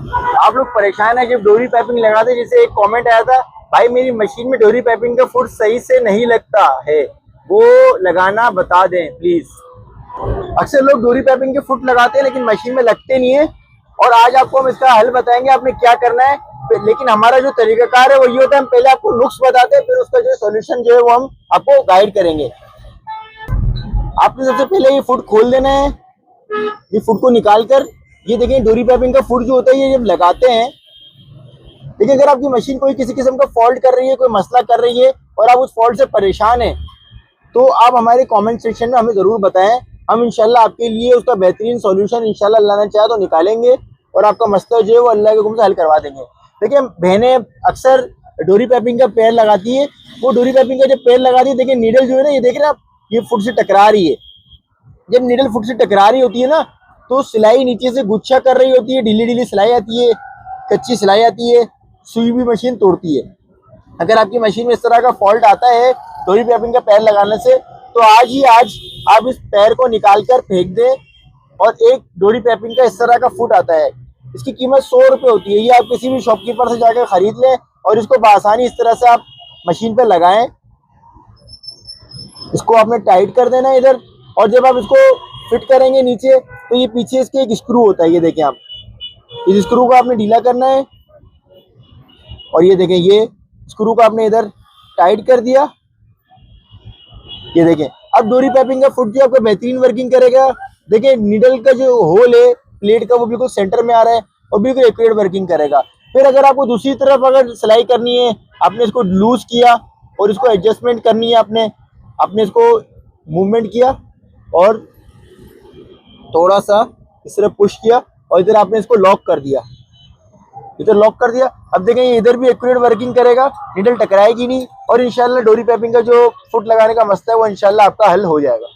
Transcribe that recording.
आप लोग परेशान है जब डोरी पाइपिंग लगाते, जैसे एक कमेंट आया था, भाई मेरी मशीन में डोरी पाइपिंग का फुट सही से नहीं लगता है, वो लगाना बता दें प्लीज। अक्सर लोग डोरी पाइपिंग के फुट लगाते हैं लेकिन मशीन में लगते नहीं है, और आज आपको हम इसका हल बताएंगे आपने क्या करना है। लेकिन हमारा जो तरीकाकार है वो ये होता है, हम पहले आपको नुक्स बताते हैं, फिर उसका जो सोल्यूशन जो है वो हम आपको गाइड करेंगे। आपने सबसे पहले ये फुट खोल देना है। ये फुट को निकाल कर, ये देखें डोरी पाइपिंग का फुट जो होता है ये जब लगाते हैं, देखिए अगर आपकी मशीन कोई किसी किस्म का फॉल्ट कर रही है, कोई मसला कर रही है और आप उस फॉल्ट से परेशान हैं, तो आप हमारे कमेंट सेक्शन में हमें ज़रूर बताएं। हम इंशाल्लाह आपके लिए उसका बेहतरीन सॉल्यूशन इंशाल्लाह अल्लाह ने चाहा तो निकालेंगे और आपका मसला जो है वो अल्लाह के हुक्म से हल करवा देंगे। देखिए बहनें अक्सर डोरी पाइपिंग का पैर लगाती है, वो डोरी पाइपिंग का जब पैर लगाती है, देखिए नीडल जो है ना, ये देख रहे हैं आप, ये फुट से टकरा रही है। जब नीडल फुट से टकरा रही होती है ना, तो सिलाई नीचे से गुच्छा कर रही होती है, ढीली ढीली सिलाई आती है, कच्ची सिलाई आती है, सुई भी मशीन तोड़ती है। अगर आपकी मशीन में इस तरह का फॉल्ट आता है डोरी पाइपिंग का पैर लगाने से, तो आज ही आज आप इस पैर को निकाल कर फेंक दें। और एक डोरी पाइपिंग का इस तरह का फुट आता है, इसकी कीमत 100 रुपये होती है। ये आप किसी भी शॉपकीपर से जाकर खरीद लें और इसको बआसानी इस तरह से आप मशीन पर लगाएं। इसको आपने टाइट कर देना है इधर, और जब आप इसको फिट करेंगे नीचे, तो ये पीछे इसके एक स्क्रू होता है, ये देखें आप, इस स्क्रू को आपने ढीला करना है और ये देखें ये स्क्रू को आपने इधर टाइट कर दिया। ये देखें अब डोरी पाइपिंग का फुट जो आपका बेहतरीन वर्किंग करेगा। देखें नीडल का जो होल है प्लेट का वो बिल्कुल सेंटर में आ रहा है और बिल्कुल एक्यूरेट वर्किंग करेगा। फिर अगर आपको दूसरी तरफ अगर सिलाई करनी है, आपने इसको लूज किया और इसको एडजस्टमेंट करनी है, आपने इसको मूवमेंट किया और थोड़ा सा इस तरह पुश किया और इधर आपने इसको लॉक कर दिया, इधर लॉक कर दिया। अब देखें ये इधर भी एक्यूरेट वर्किंग करेगा, नीडल टकराएगी नहीं और इंशाल्लाह डोरी पाइपिंग का जो फुट लगाने का मसला है वो इंशाल्लाह आपका हल हो जाएगा।